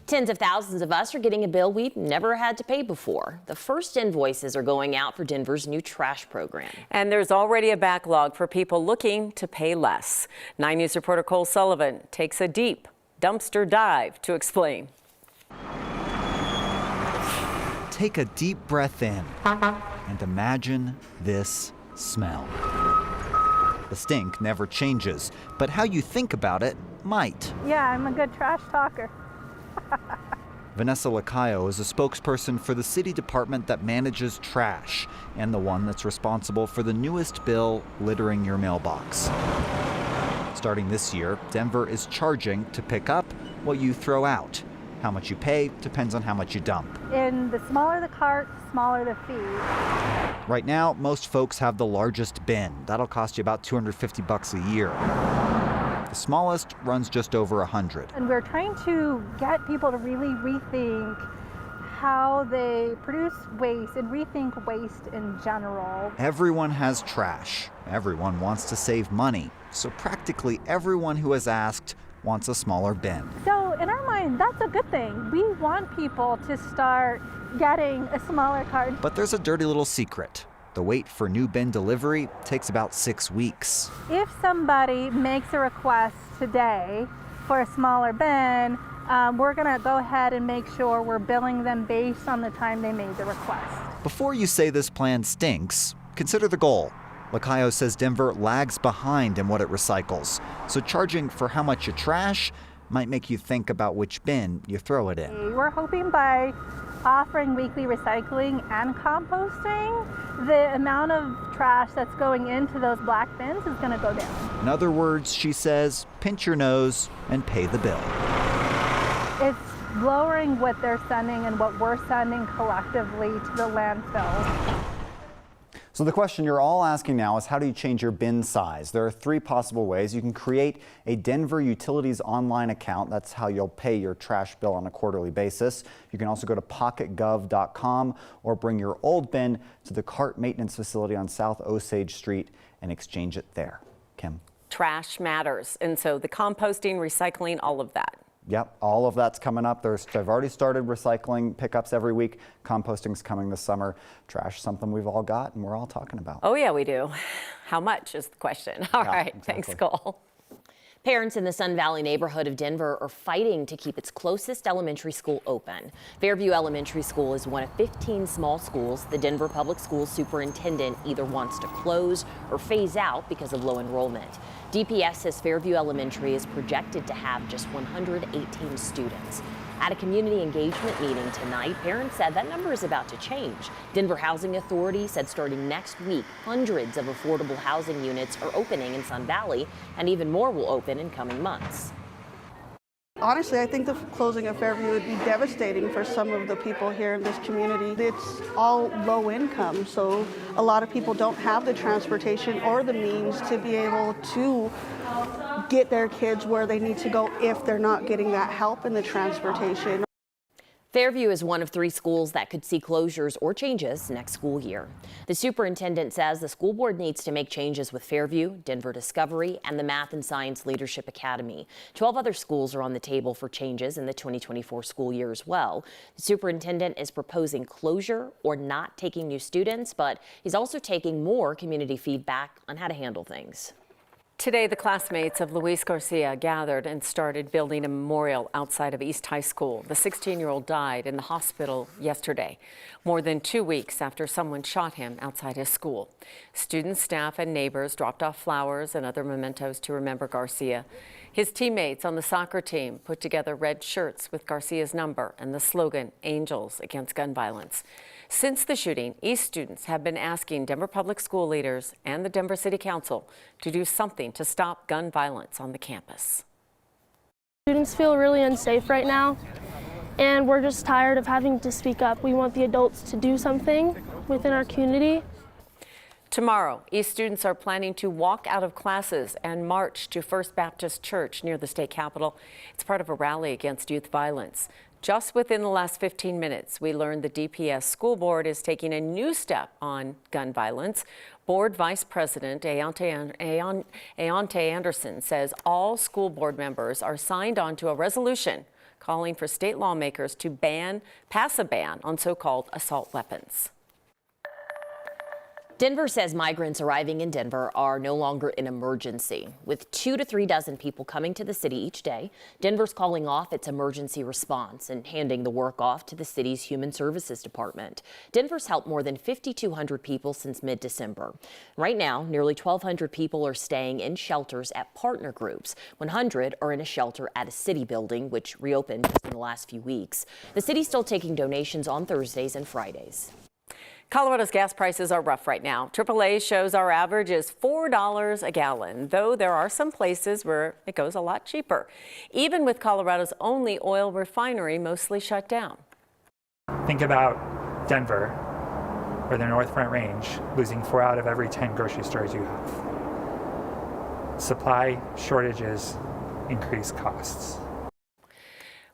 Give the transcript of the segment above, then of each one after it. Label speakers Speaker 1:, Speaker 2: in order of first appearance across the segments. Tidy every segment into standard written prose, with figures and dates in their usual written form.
Speaker 1: Tens of thousands of us are getting a bill we've never had to pay before. The first invoices are going out for Denver's new trash program.
Speaker 2: And there's already a backlog for people looking to pay less. 9 News reporter Cole Sullivan takes a deep dumpster dive to explain.
Speaker 3: Take a deep breath in and imagine this smell. The stink never changes, but how you think about it might.
Speaker 4: Yeah, I'm a good trash talker.
Speaker 3: Vanessa Lacayo is a spokesperson for the city department that manages trash and the one that's responsible for the newest bill littering your mailbox. Starting this year, Denver is charging to pick up what you throw out. How much you pay depends on how much you dump.
Speaker 4: And the smaller the cart, smaller the fee.
Speaker 3: Right now, most folks have the largest bin. That'll cost you about $250 a year. The smallest runs just over $100.
Speaker 4: And we're trying to get people to really rethink how they produce waste and rethink waste in general.
Speaker 3: Everyone has trash. Everyone wants to save money. So practically everyone who has asked wants a smaller bin.
Speaker 4: So in our mind, that's a good thing. We want people to start getting a smaller cart.
Speaker 3: But there's a dirty little secret. The wait for new bin delivery takes about 6 weeks.
Speaker 4: If somebody makes a request today for a smaller bin, we're going to go ahead and make sure we're billing them based on the time they made the request.
Speaker 3: Before you say this plan stinks, consider the goal. Lacayo says Denver lags behind in what it recycles, so charging for how much you trash might make you think about which bin you throw it in.
Speaker 4: We're hoping by offering weekly recycling and composting, the amount of trash that's going into those black bins is going to go down.
Speaker 3: In other words, she says, pinch your nose and pay the bill.
Speaker 4: It's lowering what they're sending and what we're sending collectively to the landfill.
Speaker 5: So the question you're all asking now is, how do you change your bin size? There are 3 possible ways. You can create a Denver Utilities online account. That's how you'll pay your trash bill on a quarterly basis. You can also go to pocketgov.com or bring your old bin to the cart maintenance facility on South Osage Street and exchange it there. Kim?
Speaker 2: Trash matters, and so the composting, recycling, all of that.
Speaker 5: Yep, all of that's coming up. I've already started recycling pickups every week. Composting's coming this summer. Trash is something we've all got and we're all talking about.
Speaker 2: Oh yeah, we do. How much is the question? All right, exactly. Thanks, Cole.
Speaker 1: Parents in the Sun Valley neighborhood of Denver are fighting to keep its closest elementary school open. Fairview Elementary School is one of 15 small schools the Denver Public Schools superintendent either wants to close or phase out because of low enrollment. DPS says Fairview Elementary is projected to have just 118 students. At a community engagement meeting tonight, parents said that number is about to change. Denver Housing Authority said starting next week, hundreds of affordable housing units are opening in Sun Valley, and even more will open in coming months.
Speaker 6: Honestly, I think the closing of Fairview would be devastating for some of the people here in this community. It's all low income, so a lot of people don't have the transportation or the means to be able to get their kids where they need to go if they're not getting that help in the transportation.
Speaker 1: Fairview is one of 3 schools that could see closures or changes next school year. The superintendent says the school board needs to make changes with Fairview, Denver Discovery, and the Math and Science Leadership Academy. 12 other schools are on the table for changes in the 2024 school year as well. The superintendent is proposing closure or not taking new students, but he's also taking more community feedback on how to handle things.
Speaker 2: Today, the classmates of Luis Garcia gathered and started building a memorial outside of East High School. The 16-year-old died in the hospital yesterday, more than 2 weeks after someone shot him outside his school. Students, staff, and neighbors dropped off flowers and other mementos to remember Garcia. His teammates on the soccer team put together red shirts with Garcia's number and the slogan, "Angels Against Gun Violence." Since the shooting, East students have been asking Denver Public School leaders and the Denver City Council to do something to stop gun violence on the campus.
Speaker 7: Students feel really unsafe right now, and we're just tired of having to speak up. We want the adults to do something within our community.
Speaker 2: Tomorrow, East students are planning to walk out of classes and march to First Baptist Church near the state capitol. It's part of a rally against youth violence. Just within the last 15 minutes, we learned the DPS school board is taking a new step on gun violence. Board Vice President Aonte Anderson says all school board members are signed on to a resolution calling for state lawmakers to pass a ban on so-called assault weapons.
Speaker 1: Denver says migrants arriving in Denver are no longer an emergency. With 2 to 3 dozen people coming to the city each day, Denver's calling off its emergency response and handing the work off to the city's Human Services Department. Denver's helped more than 5,200 people since mid-December. Right now, nearly 1,200 people are staying in shelters at partner groups. 100 are in a shelter at a city building, which reopened just in the last few weeks. The city's still taking donations on Thursdays and Fridays.
Speaker 2: Colorado's gas prices are rough right now. AAA shows our average is $4 a gallon, though there are some places where it goes a lot cheaper, even with Colorado's only oil refinery mostly shut down.
Speaker 8: Think about Denver or the North Front Range losing 4 out of every 10 grocery stores you have. Supply shortages increase costs.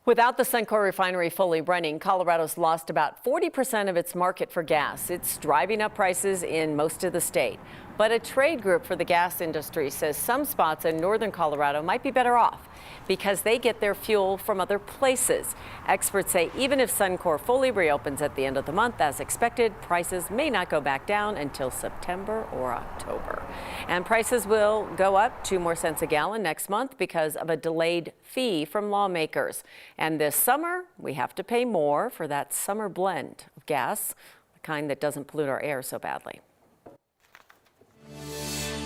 Speaker 2: Without the Suncor refinery fully running, Colorado's lost about 40% of its market for gas. It's driving up prices in most of the state. But a trade group for the gas industry says some spots in northern Colorado might be better off because they get their fuel from other places. Experts say even if Suncor fully reopens at the end of the month as expected, prices may not go back down until September or October. And prices will go up 2 more cents a gallon next month because of a delayed fee from lawmakers. And this summer, we have to pay more for that summer blend of gas, the kind that doesn't pollute our air so badly.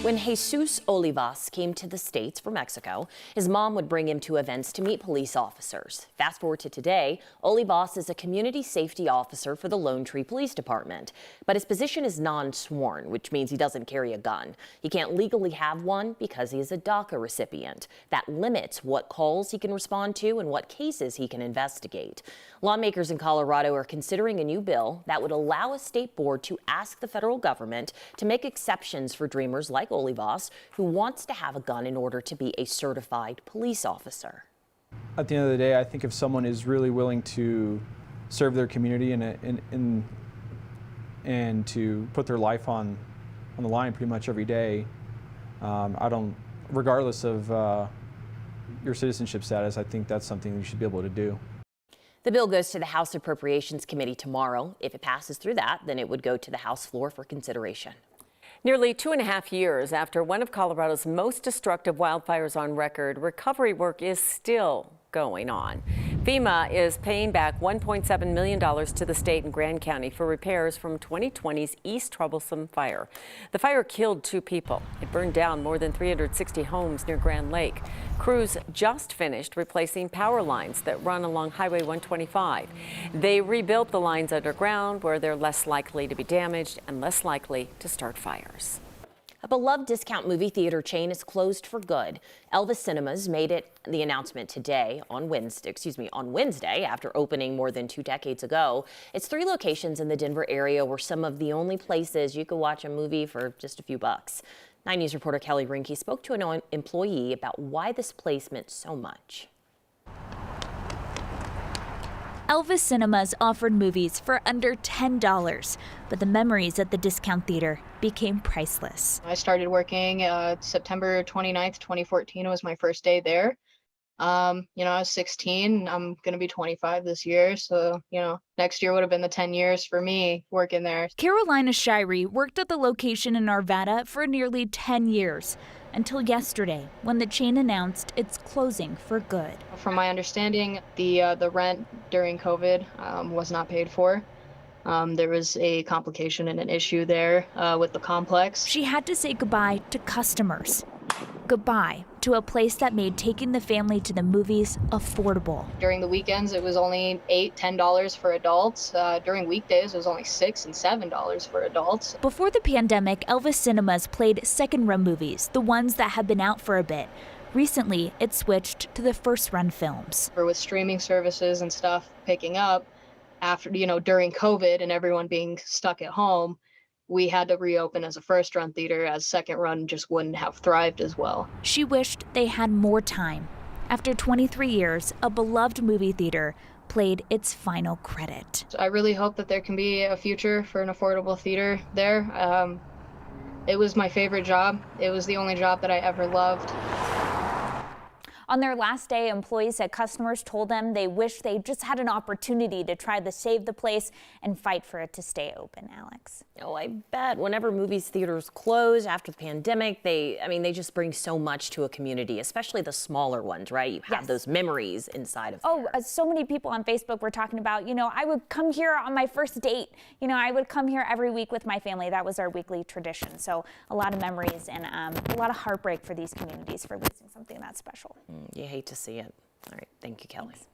Speaker 1: When Jesus Olivas came to the States from Mexico, his mom would bring him to events to meet police officers. Fast forward to today, Olivas is a community safety officer for the Lone Tree Police Department. But his position is non-sworn, which means he doesn't carry a gun. He can't legally have one because he is a DACA recipient. That limits what calls he can respond to and what cases he can investigate. Lawmakers in Colorado are considering a new bill that would allow a state board to ask the federal government to make exceptions for dreamers like Olivas, who wants to have a gun in order to be a certified police officer.
Speaker 9: At the end of the day, I think if someone is really willing to serve their community and to put their life on the line pretty much every day, regardless of your citizenship status, I think that's something you should be able to do.
Speaker 1: The bill goes to the House Appropriations Committee tomorrow. If it passes through that, then it would go to the House floor for consideration.
Speaker 2: Nearly 2.5 years after one of Colorado's most destructive wildfires on record, recovery work is still going on. FEMA is paying back $1.7 million to the state and Grand County for repairs from 2020's East Troublesome fire. The fire killed 2 people. It burned down more than 360 homes near Grand Lake. Crews just finished replacing power lines that run along Highway 125. They rebuilt the lines underground where they're less likely to be damaged and less likely to start fires.
Speaker 1: A beloved discount movie theater chain is closed for good. Elvis Cinemas made the announcement today on Wednesday after opening more than 2 decades ago. It's 3 locations in the Denver area were some of the only places you could watch a movie for just a few bucks. 9 News reporter Kelly Rinke spoke to an employee about why this place meant so much.
Speaker 10: Elvis Cinemas offered movies for under $10, but the memories at the discount theater became priceless.
Speaker 11: I started working September 29th, 2014 was my first day there. I was 16. I'm going to be 25 this year. So, next year would have been the 10 years for me working there.
Speaker 10: Carolina Shirey worked at the location in Arvada for nearly 10 years. Until yesterday, when the chain announced it's closing for good.
Speaker 11: From my understanding, the rent during COVID was not paid for. There was a complication and an issue there with the complex.
Speaker 10: She had to say goodbye to customers. Goodbye to a place that made taking the family to the movies affordable.
Speaker 11: During the weekends, it was only $8, $10 for adults. During weekdays, it was only $6 and $7 for adults.
Speaker 10: Before the pandemic, Elvis Cinemas played second-run movies, the ones that had been out for a bit. Recently, it switched to the first-run films.
Speaker 11: With streaming services and stuff picking up after, during COVID and everyone being stuck at home, we had to reopen as a first-run theater, as second-run just wouldn't have thrived as well.
Speaker 10: She wished they had more time. After 23 years, a beloved movie theater played its final credit.
Speaker 11: So I really hope that there can be a future for an affordable theater there. It was my favorite job. It was the only job that I ever loved.
Speaker 10: On their last day, employees said customers told them they wish they just had an opportunity to try to save the place and fight for it to stay open. Alex.
Speaker 1: Oh, I bet whenever movies theaters close after the pandemic, they just bring so much to a community, especially the smaller ones, right? You have those memories inside of there.
Speaker 10: So many people on Facebook were talking about, I would come here on my first date. I would come here every week with my family. That was our weekly tradition. So a lot of memories and a lot of heartbreak for these communities for losing something that special.
Speaker 1: You hate to see it. All right. Thank you, Kelly.
Speaker 10: Thanks.